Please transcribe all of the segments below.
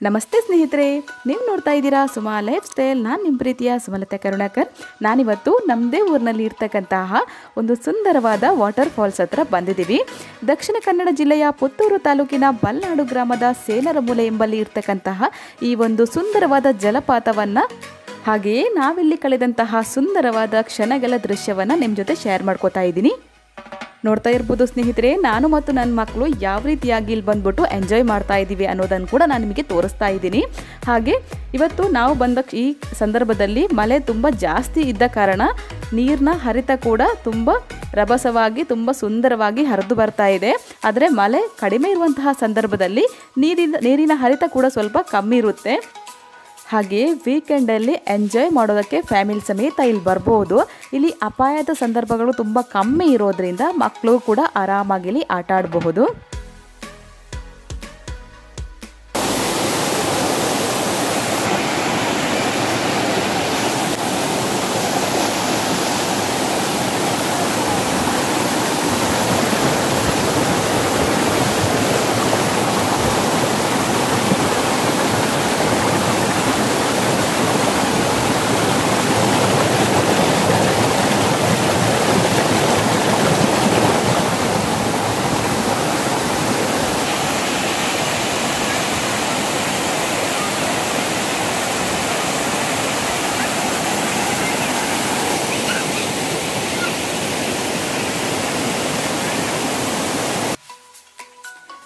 ನಮಸ್ತೆ ಸ್ನೇಹಿತರೆ, ನೀವು ನೋಡ್ತಾ ಇದ್ದೀರಾ ಸುಮಾ ಲೈಫ್ ಸ್ಟೈಲ್. ನಾನು ನಿಮ್ಮ ಪ್ರೀತಿಯ ಸುಮಲತಾ ಕರುಣಾಕರ್. ನಾನಿವತ್ತು ನಮ್ಮದೇ ಊರಿನಲ್ಲಿ ಇರ್ತಕ್ಕಂತಹ ಒಂದು ಸುಂದರವಾದ ವಾಟರ್ ಫಾಲ್ಸ್ ಹತ್ರ ಬಂದಿದ್ದೀವಿ. ದಕ್ಷಿಣ ಕನ್ನಡ ಜಿಲ್ಲೆಯ ಪುತ್ತೂರು ತಾಲೂಕಿನ ಬಲ್ನಾಡು ಗ್ರಾಮದ ಸೇನರಮೂಲೆ ಎಂಬಲ್ಲಿ ಇರ್ತಕ್ಕಂತಹ ಈ ಒಂದು ಸುಂದರವಾದ ಜಲಪಾತವನ್ನು ಹಾಗೆಯೇ ನಾವಿಲ್ಲಿ ಕಳೆದಂತಹ ಸುಂದರವಾದ ಕ್ಷಣಗಳ ದೃಶ್ಯವನ್ನು ನಿಮ್ಮ ಜೊತೆ ಶೇರ್ ಮಾಡ್ಕೋತಾ ಇದ್ದೀನಿ. ನೋಡ್ತಾ ಇರ್ಬೋದು ಸ್ನೇಹಿತರೆ, ನಾನು ಮತ್ತು ನನ್ನ ಮಕ್ಕಳು ಯಾವ ರೀತಿಯಾಗಿ ಇಲ್ಲಿ ಬಂದ್ಬಿಟ್ಟು ಎಂಜಾಯ್ ಮಾಡ್ತಾ ಇದ್ದೀವಿ ಅನ್ನೋದನ್ನು ಕೂಡ ನಾನು ನಿಮಗೆ ತೋರಿಸ್ತಾ ಇದ್ದೀನಿ. ಹಾಗೆ ಇವತ್ತು ನಾವು ಬಂದ ಈ ಸಂದರ್ಭದಲ್ಲಿ ಮಳೆ ತುಂಬ ಜಾಸ್ತಿ ಇದ್ದ ಕಾರಣ ನೀರಿನ ಹರಿತ ಕೂಡ ತುಂಬ ರಭಸವಾಗಿ ತುಂಬ ಸುಂದರವಾಗಿ ಹರಿದು ಬರ್ತಾ ಇದೆ. ಆದರೆ ಮಳೆ ಕಡಿಮೆ ಇರುವಂತಹ ಸಂದರ್ಭದಲ್ಲಿ ನೀರಿನ ಹರಿತ ಕೂಡ ಸ್ವಲ್ಪ ಕಮ್ಮಿ ಇರುತ್ತೆ. ಹಾಗೆಯೇ ವೀಕೆಂಡಲ್ಲಿ ಎಂಜಾಯ್ ಮಾಡೋದಕ್ಕೆ ಫ್ಯಾಮಿಲಿ ಸಮೇತ ಇಲ್ಲಿ ಬರ್ಬೋದು. ಇಲ್ಲಿ ಅಪಾಯದ ಸಂದರ್ಭಗಳು ತುಂಬ ಕಮ್ಮಿ ಇರೋದ್ರಿಂದ ಮಕ್ಕಳು ಕೂಡ ಆರಾಮಾಗಿ ಇಲ್ಲಿ ಆಟ ಆಡಬಹುದು.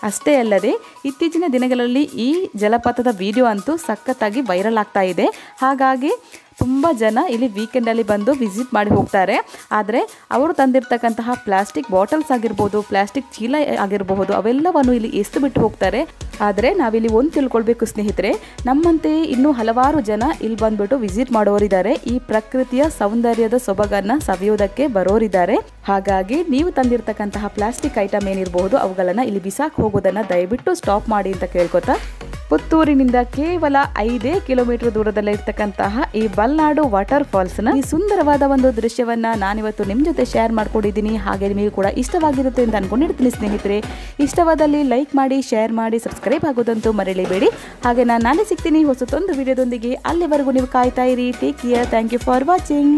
ಅಷ್ಟೇ ಅಲ್ಲದೆ ಇತ್ತೀಚಿನ ದಿನಗಳಲ್ಲಿ ಈ ಜಲಪಾತದ ವಿಡಿಯೋ ಅಂತೂ ಸಖತ್ತಾಗಿ ವೈರಲ್ ಆಗ್ತಾ ಇದೆ. ಹಾಗಾಗಿ ತುಂಬ ಜನ ಇಲ್ಲಿ ವೀಕೆಂಡಲ್ಲಿ ಬಂದು ವಿಸಿಟ್ ಮಾಡಿ ಹೋಗ್ತಾರೆ. ಆದರೆ ಅವರು ತಂದಿರ್ತಕ್ಕಂತಹ ಪ್ಲಾಸ್ಟಿಕ್ ಬಾಟಲ್ಸ್ ಆಗಿರ್ಬೋದು, ಪ್ಲಾಸ್ಟಿಕ್ ಚೀಲ ಆಗಿರಬಹುದು, ಅವೆಲ್ಲವನ್ನು ಇಲ್ಲಿ ಎಸ್ದು ಬಿಟ್ಟು ಹೋಗ್ತಾರೆ. ಆದರೆ ನಾವಿಲ್ಲಿ ಒಂದು ತಿಳ್ಕೊಳ್ಬೇಕು ಸ್ನೇಹಿತರೆ, ನಮ್ಮಂತೆಯೇ ಇನ್ನೂ ಹಲವಾರು ಜನ ಇಲ್ಲಿ ಬಂದ್ಬಿಟ್ಟು ವಿಸಿಟ್ ಮಾಡೋರಿದ್ದಾರೆ. ಈ ಪ್ರಕೃತಿಯ ಸೌಂದರ್ಯದ ಸೊಬಗನ್ನು ಸವಿಯೋದಕ್ಕೆ ಬರೋರಿದ್ದಾರೆ. ಹಾಗಾಗಿ ನೀವು ತಂದಿರ್ತಕ್ಕಂತಹ ಪ್ಲಾಸ್ಟಿಕ್ ಐಟಮ್ ಏನಿರಬಹುದು ಅವುಗಳನ್ನು ಇಲ್ಲಿ ಬಿಸಾಕ್ ಹೋಗೋದನ್ನು ದಯವಿಟ್ಟು ಸ್ಟಾಪ್ ಮಾಡಿ ಅಂತ ಕೇಳ್ಕೊತಾ, ಪುತ್ತೂರಿನಿಂದ ಕೇವಲ 5 ಕಿಲೋಮೀಟರ್ ದೂರದಲ್ಲಿ ಇರ್ತಕ್ಕಂತಹ ಈ ಬಲ್ನಾಡು ವಾಟರ್ ಫಾಲ್ಸ್ನ ಈ ಸುಂದರವಾದ ಒಂದು ದೃಶ್ಯವನ್ನ ನಾನಿವತ್ತು ನಿಮ್ಮ ಜೊತೆ ಶೇರ್ ಮಾಡ್ಕೊಂಡಿದ್ದೀನಿ. ಹಾಗೆ ನಿಮಗೆ ಕೂಡ ಇಷ್ಟವಾಗಿರುತ್ತೆ ಅಂತ ಅನ್ಕೊಂಡಿರ್ತೀನಿ ಸ್ನೇಹಿತರೆ. ಇಷ್ಟವಾದಲ್ಲಿ ಲೈಕ್ ಮಾಡಿ, ಶೇರ್ ಮಾಡಿ, ಸಬ್ಸ್ಕ್ರೈಬ್ ಆಗೋದಂತೂ ಮರೆಯಲೇಬೇಡಿ. ಹಾಗೆ ನಾನು ನಾಳೆ ಸಿಗ್ತೀನಿ ಹೊಸತೊಂದು ವಿಡಿಯೋದೊಂದಿಗೆ. ಅಲ್ಲಿವರೆಗೂ ನೀವು ಕಾಯ್ತಾ ಇರಿ. Take care. Thank you for watching.